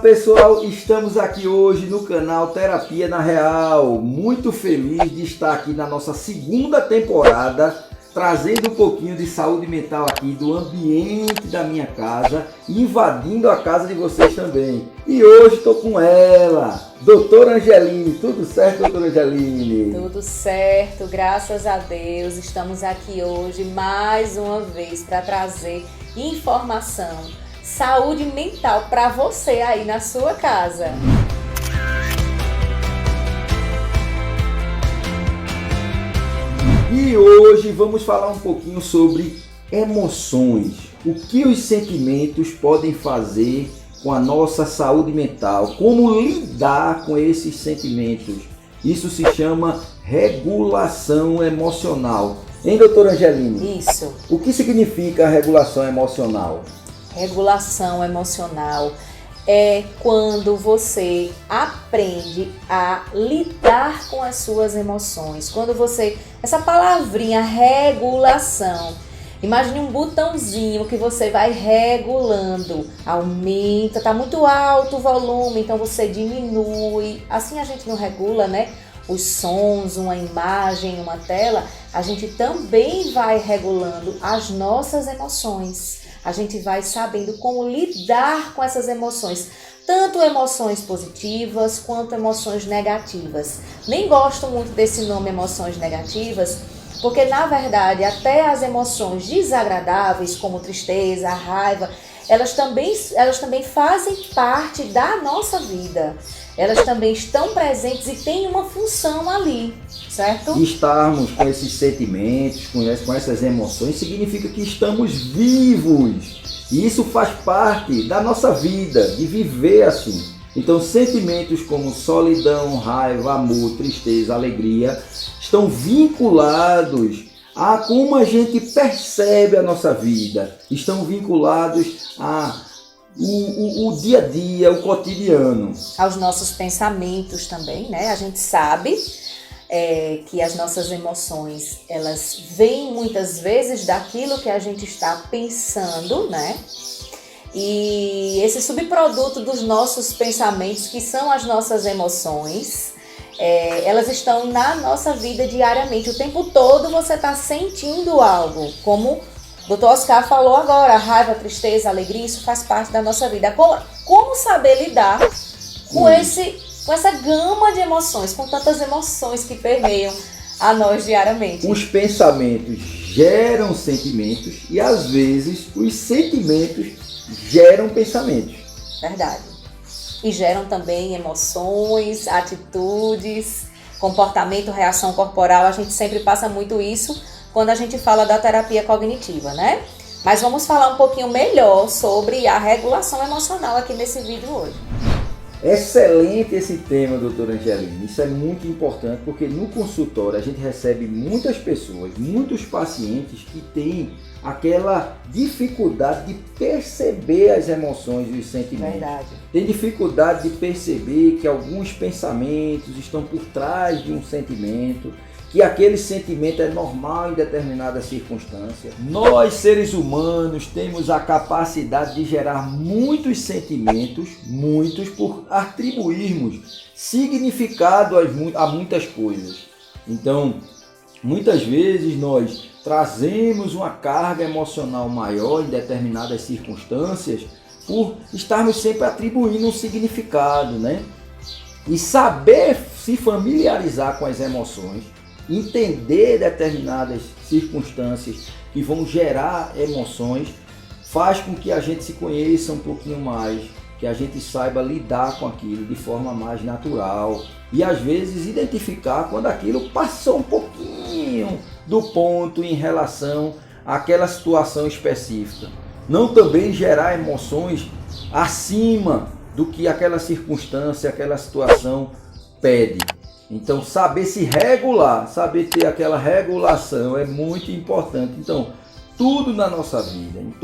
Pessoal, estamos aqui hoje no canal Terapia na Real. Muito feliz de estar aqui na nossa segunda temporada, trazendo um pouquinho de saúde mental aqui do ambiente da minha casa, invadindo a casa de vocês também. E hoje estou com ela, doutora Angeline. Tudo certo, doutora Angeline? Tudo certo, graças a Deus. Estamos aqui hoje mais uma vez para trazer informação, saúde mental para você aí na sua casa. E hoje vamos falar um pouquinho sobre emoções. O que os sentimentos podem fazer com a nossa saúde mental? Como lidar com esses sentimentos? Isso se chama regulação emocional. Hein, doutora Angeline? Isso. O que significa regulação emocional? Regulação emocional é quando você aprende a lidar com as suas emoções. Quando você... Essa palavrinha regulação. Imagine um botãozinho que você vai regulando. Aumenta, tá muito alto o volume, então você diminui. Assim a gente não regula, né? Os sons, uma imagem, uma tela. A gente também vai regulando as nossas emoções. A gente vai sabendo como lidar com essas emoções, tanto emoções positivas quanto emoções negativas. Nem gosto muito desse nome emoções negativas, porque na verdade até as emoções desagradáveis, como tristeza, raiva, elas também fazem parte da nossa vida. Elas também estão presentes e têm uma função ali, certo? Estarmos com esses sentimentos, com essas emoções, significa que estamos vivos. E isso faz parte da nossa vida, de viver assim. Então, sentimentos como solidão, raiva, amor, tristeza, alegria, estão vinculados a como a gente percebe a nossa vida. Estão vinculados o dia a dia, o cotidiano. Aos nossos pensamentos também, né? A gente sabe que as nossas emoções, elas vêm muitas vezes daquilo que a gente está pensando, né? E esse subproduto dos nossos pensamentos, que são as nossas emoções, elas estão na nossa vida diariamente. O tempo todo você está sentindo algo, como o Dr. Oscar falou agora, a raiva, a tristeza, a alegria, isso faz parte da nossa vida. Como saber lidar com essa gama de emoções, com tantas emoções que permeiam a nós diariamente? Os pensamentos geram sentimentos e às vezes os sentimentos geram pensamentos. Verdade. E geram também emoções, atitudes, comportamento, reação corporal. A gente sempre passa muito isso quando a gente fala da terapia cognitiva, né? Mas vamos falar um pouquinho melhor sobre a regulação emocional aqui nesse vídeo hoje. Excelente esse tema, doutora Angeline. Isso é muito importante porque no consultório a gente recebe muitas pessoas, muitos pacientes que têm aquela dificuldade de perceber as emoções e os sentimentos. Verdade. Tem dificuldade de perceber que alguns pensamentos estão por trás de um sentimento, que aquele sentimento é normal em determinada circunstância. Nós, seres humanos, temos a capacidade de gerar muitos sentimentos, por atribuirmos significado a muitas coisas. Então, muitas vezes nós trazemos uma carga emocional maior em determinadas circunstâncias por estarmos sempre atribuindo um significado, né? E saber se familiarizar com as emoções, entender determinadas circunstâncias que vão gerar emoções, faz com que a gente se conheça um pouquinho mais, que a gente saiba lidar com aquilo de forma mais natural e às vezes identificar quando aquilo passou um pouquinho do ponto em relação àquela situação específica. Não também gerar emoções acima do que aquela circunstância, aquela situação pede. Então, saber se regular, saber ter aquela regulação é muito importante. Então, tudo na nossa vida, em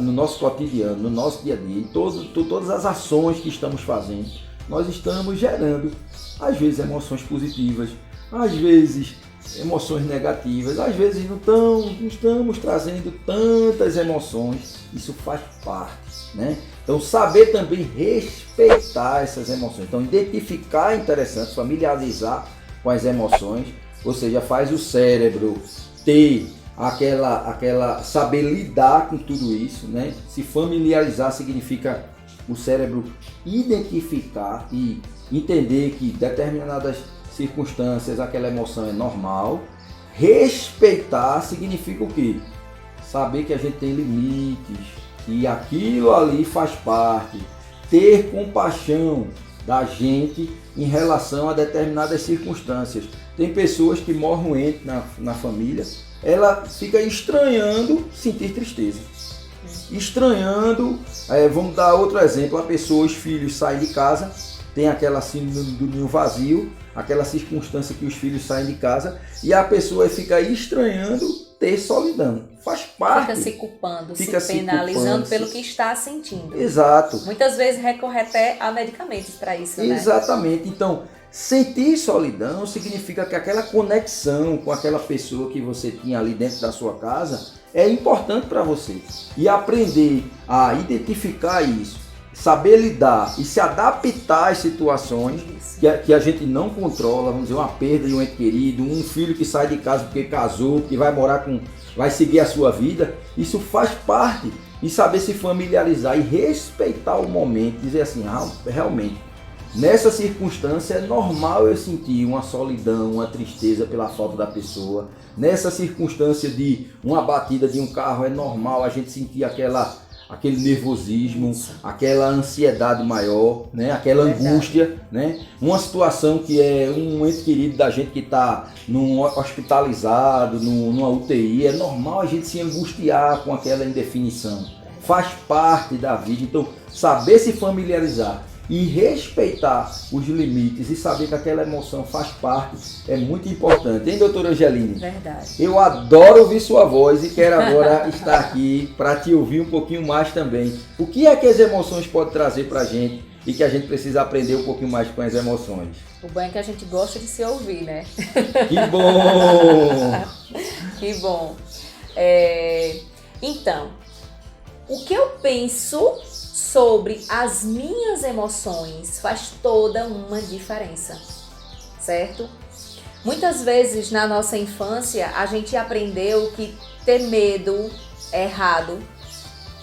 no nosso cotidiano, no nosso dia a dia, em todas as ações que estamos fazendo, nós estamos gerando, às vezes, emoções positivas, às vezes, emoções negativas. Às vezes não estamos trazendo tantas emoções, isso faz parte, né? Então saber também respeitar essas emoções. Então identificar é interessante, familiarizar com as emoções, ou seja, faz o cérebro ter saber lidar com tudo isso, né? Se familiarizar significa o cérebro identificar e entender que determinadas circunstâncias aquela emoção é normal. Respeitar significa o quê? Saber que a gente tem limites, que aquilo ali faz parte. Ter compaixão da gente em relação a determinadas circunstâncias. Tem pessoas que morrem doentes na família, ela fica estranhando sentir tristeza. Estranhando, vamos dar outro exemplo, a pessoa, os filhos saem de casa, tem aquela síndrome do ninho vazio, aquela circunstância que os filhos saem de casa e a pessoa fica estranhando ter solidão. Faz parte. Fica se culpando, se penalizando pelo que está sentindo. Exato. Muitas vezes recorre até a medicamentos para isso, né? Exatamente. Então, sentir solidão significa que aquela conexão com aquela pessoa que você tinha ali dentro da sua casa é importante para você. E aprender a identificar isso, saber lidar e se adaptar às situações que a gente não controla, vamos dizer, uma perda de um ente querido, um filho que sai de casa porque casou, que vai seguir a sua vida, isso faz parte. E saber se familiarizar e respeitar o momento, dizer assim, realmente, nessa circunstância é normal eu sentir uma solidão, uma tristeza pela falta da pessoa. Nessa circunstância de uma batida de um carro é normal a gente sentir aquele nervosismo, aquela ansiedade maior, né? Aquela angústia, né? Uma situação que é um ente querido da gente que está hospitalizado, numa UTI, é normal a gente se angustiar com aquela indefinição. Faz parte da vida. Então, saber se familiarizar e respeitar os limites e saber que aquela emoção faz parte é muito importante. Hein, doutora Angeline? Verdade. Eu adoro ouvir sua voz e quero agora estar aqui para te ouvir um pouquinho mais também. O que é que as emoções podem trazer para a gente e que a gente precisa aprender um pouquinho mais com as emoções? O bom é que a gente gosta de se ouvir, né? Que bom! Que bom. Então, o que eu penso sobre as minhas emoções faz toda uma diferença, certo? Muitas vezes na nossa infância a gente aprendeu que ter medo é errado,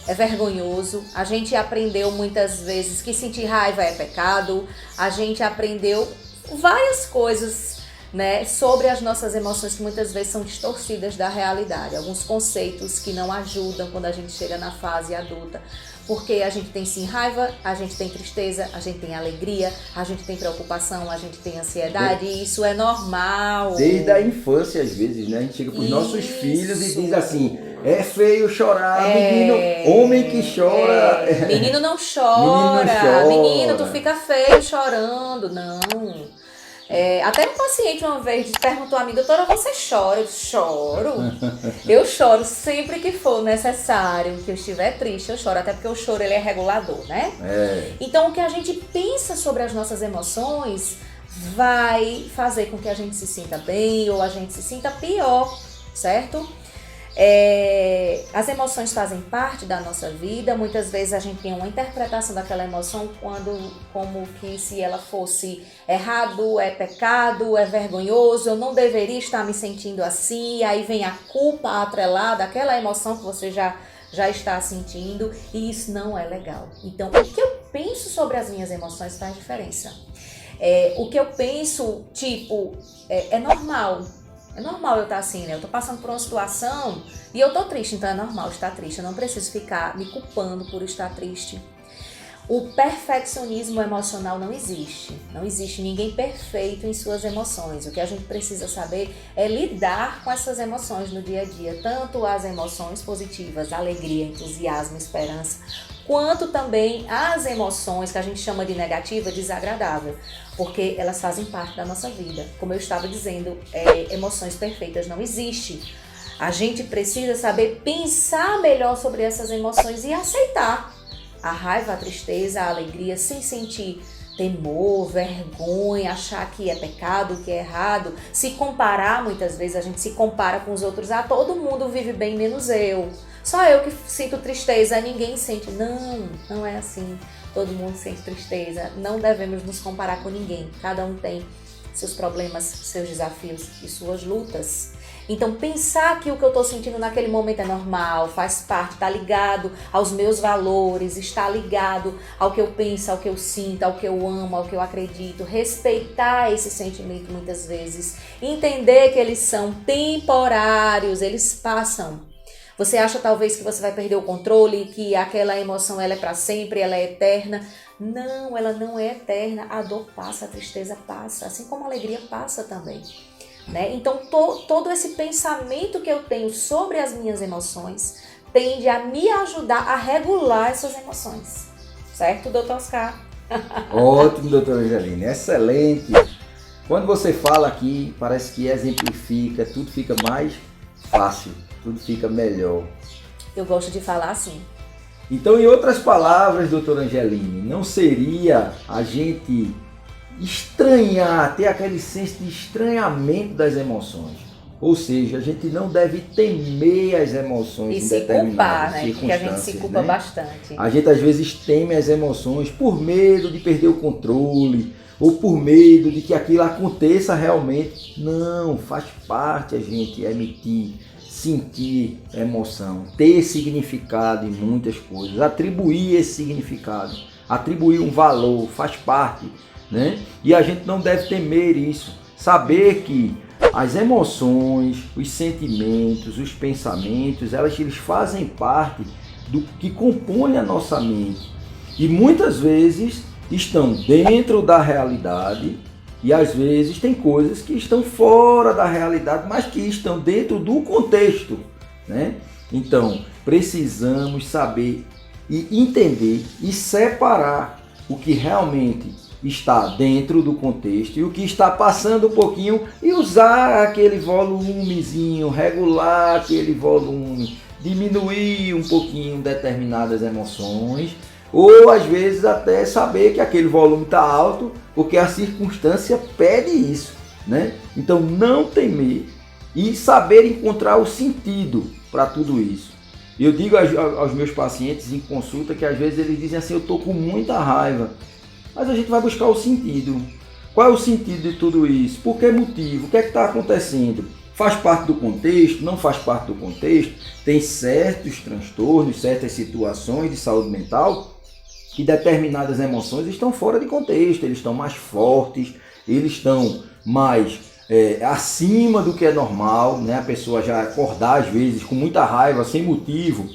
é vergonhoso. A gente aprendeu muitas vezes que sentir raiva é pecado. A gente aprendeu várias coisas, né, sobre as nossas emoções que muitas vezes são distorcidas da realidade. Alguns conceitos que não ajudam quando a gente chega na fase adulta. Porque a gente tem sim raiva, a gente tem tristeza, a gente tem alegria, a gente tem preocupação, a gente tem ansiedade, e isso é normal. Desde a infância, às vezes, né? A gente chega para os nossos filhos e diz assim, é feio chorar, menino, homem que chora. Menino não chora, menino, tu fica feio chorando, não. Até um paciente uma vez perguntou a mim, doutora, você chora? Eu choro. Eu choro sempre que for necessário, que eu estiver triste, eu choro. Até porque o choro ele é regulador, né? Então o que a gente pensa sobre as nossas emoções vai fazer com que a gente se sinta bem ou a gente se sinta pior, certo? As emoções fazem parte da nossa vida. Muitas vezes a gente tem uma interpretação daquela emoção como que se ela fosse errado, é pecado, é vergonhoso, eu não deveria estar me sentindo assim, e aí vem a culpa atrelada àquela emoção que você já está sentindo, e isso não é legal. Então, o que eu penso sobre as minhas emoções faz diferença. O que eu penso, é normal. É normal eu estar assim, né? Eu tô passando por uma situação e eu tô triste, então é normal estar triste. Eu não preciso ficar me culpando por estar triste. O perfeccionismo emocional não existe. Não existe ninguém perfeito em suas emoções. O que a gente precisa saber é lidar com essas emoções no dia a dia. Tanto as emoções positivas, alegria, entusiasmo, esperança, quanto também as emoções que a gente chama de negativa, desagradável, porque elas fazem parte da nossa vida. Como eu estava dizendo, emoções perfeitas não existem. A gente precisa saber pensar melhor sobre essas emoções e aceitar a raiva, a tristeza, a alegria, sem sentir temor, vergonha, achar que é pecado, que é errado, se comparar, muitas vezes a gente se compara com os outros, todo mundo vive bem menos eu, só eu que sinto tristeza, ninguém sente. Não, não é assim, todo mundo sente tristeza, não devemos nos comparar com ninguém, cada um tem seus problemas, seus desafios e suas lutas. Então pensar que o que eu estou sentindo naquele momento é normal, faz parte, está ligado aos meus valores, está ligado ao que eu penso, ao que eu sinto, ao que eu amo, ao que eu acredito, respeitar esse sentimento muitas vezes, entender que eles são temporários, eles passam. Você acha talvez que você vai perder o controle, que aquela emoção ela é para sempre, ela é eterna. Não, ela não é eterna, a dor passa, a tristeza passa, assim como a alegria passa também. Né? Então, todo esse pensamento que eu tenho sobre as minhas emoções tende a me ajudar a regular essas emoções. Certo, doutor Oscar? Ótimo, doutora Angeline, excelente. Quando você fala aqui, parece que exemplifica, tudo fica mais fácil, tudo fica melhor. Eu gosto de falar assim. Então, em outras palavras, doutora Angeline, não seria a gente estranhar, ter aquele senso de estranhamento das emoções. Ou seja, a gente não deve temer as emoções e em se determinadas culpar, né? circunstâncias. Porque a gente se culpa bastante. A gente às vezes teme as emoções por medo de perder o controle ou por medo de que aquilo aconteça realmente. Não, faz parte a gente emitir, sentir emoção, ter significado em muitas coisas, atribuir esse significado, atribuir um valor, faz parte. Né? E a gente não deve temer isso, saber que as emoções, os sentimentos, os pensamentos, eles fazem parte do que compõe a nossa mente e muitas vezes estão dentro da realidade e às vezes tem coisas que estão fora da realidade, mas que estão dentro do contexto, né? Então precisamos saber e entender e separar o que realmente está dentro do contexto e o que está passando um pouquinho e usar aquele volumezinho, regular aquele volume, diminuir um pouquinho determinadas emoções ou às vezes até saber que aquele volume está alto porque a circunstância pede isso, né? Então não temer e saber encontrar o sentido para tudo isso. Eu digo aos meus pacientes em consulta que às vezes eles dizem assim, eu estou com muita raiva. Mas a gente vai buscar o sentido. Qual é o sentido de tudo isso? Por que motivo? O que é que está acontecendo? Faz parte do contexto? Não faz parte do contexto? Tem certos transtornos, certas situações de saúde mental que determinadas emoções estão fora de contexto, eles estão mais fortes, eles estão mais acima do que é normal, né? A pessoa já acordar às vezes com muita raiva, sem motivo,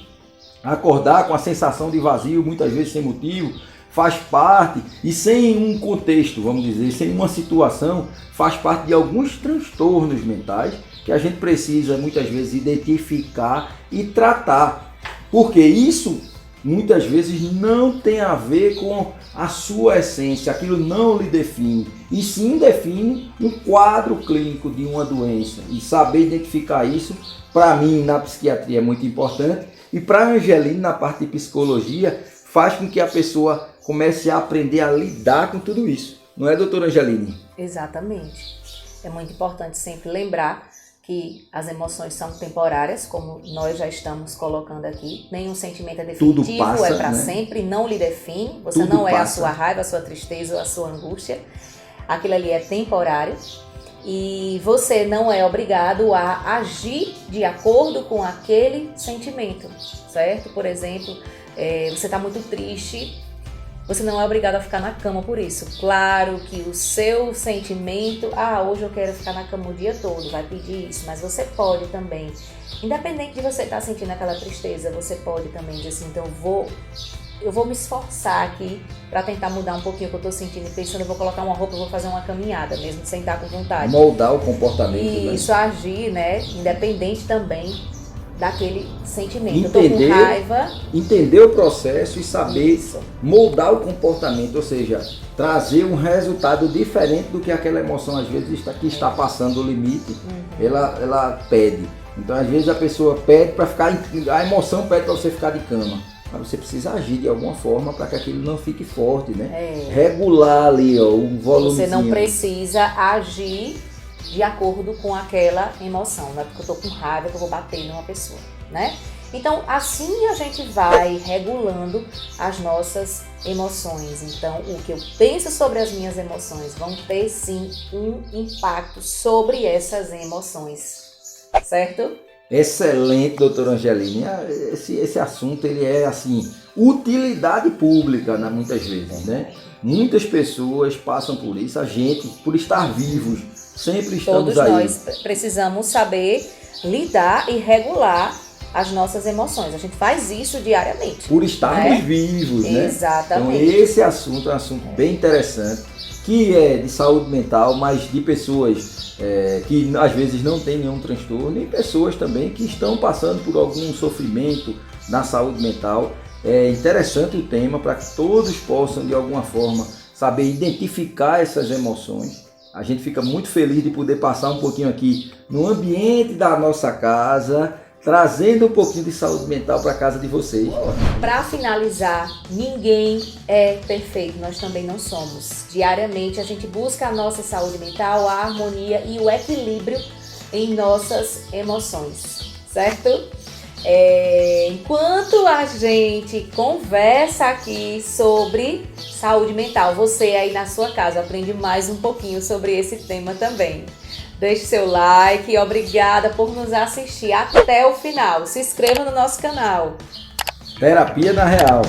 acordar com a sensação de vazio, muitas vezes sem motivo, faz parte, e sem um contexto, vamos dizer, sem uma situação, faz parte de alguns transtornos mentais que a gente precisa muitas vezes identificar e tratar, porque isso muitas vezes não tem a ver com a sua essência, aquilo não lhe define, e sim define um quadro clínico de uma doença, e saber identificar isso, para mim, na psiquiatria é muito importante, e para a Angeline, na parte de psicologia, faz com que a pessoa comece a aprender a lidar com tudo isso. Não é, doutora Angeline? Exatamente. É muito importante sempre lembrar que as emoções são temporárias, como nós já estamos colocando aqui. Nenhum sentimento é definitivo, tudo passa, é para sempre, não lhe define. Você tudo não é passa. A sua raiva, a sua tristeza ou a sua angústia. Aquilo ali é temporário. E você não é obrigado a agir de acordo com aquele sentimento, certo? Por exemplo, você está muito triste, você não é obrigado a ficar na cama por isso. Claro que o seu sentimento, hoje eu quero ficar na cama o dia todo, vai pedir isso, mas você pode também, independente de você estar sentindo aquela tristeza, você pode também dizer assim, então eu vou me esforçar aqui para tentar mudar um pouquinho o que eu estou sentindo e pensando, eu vou colocar uma roupa, eu vou fazer uma caminhada, mesmo sem estar com vontade. Moldar o comportamento. E isso, agir, né, independente também daquele sentimento. Entender, eu tô com raiva. Entender o processo e saber moldar o comportamento, ou seja, trazer um resultado diferente do que aquela emoção às vezes está passando o limite, ela pede. Então às vezes a pessoa pede para ficar, a emoção pede para você ficar de cama. mas você precisa agir de alguma forma para que aquilo não fique forte, né? Regular ali, ó, um volumezinho. Você não precisa agir de acordo com aquela emoção, não é porque eu tô com raiva que eu vou bater numa pessoa, né? Então, assim a gente vai regulando as nossas emoções. Então, o que eu penso sobre as minhas emoções vão ter, sim, um impacto sobre essas emoções, certo? Excelente, doutora Angeline. Esse assunto, ele é, assim, utilidade pública, né, muitas vezes, né? Muitas pessoas passam por isso, a gente, por estar vivos, sempre estamos Todos aí. Nós precisamos saber lidar e regular as nossas emoções. A gente faz isso diariamente. Por estarmos vivos, né? Exatamente. Então esse assunto é um assunto bem interessante, que é de saúde mental, mas de pessoas que às vezes não têm nenhum transtorno e pessoas também que estão passando por algum sofrimento na saúde mental. É interessante o tema para que todos possam de alguma forma saber identificar essas emoções. A gente fica muito feliz de poder passar um pouquinho aqui no ambiente da nossa casa, trazendo um pouquinho de saúde mental para a casa de vocês. Para finalizar, ninguém é perfeito, nós também não somos. Diariamente a gente busca a nossa saúde mental, a harmonia e o equilíbrio em nossas emoções, certo? Enquanto a gente conversa aqui sobre saúde mental, você aí na sua casa aprende mais um pouquinho sobre esse tema também. Deixe seu like, obrigada por nos assistir até o final. Se inscreva no nosso canal. Terapia na Real.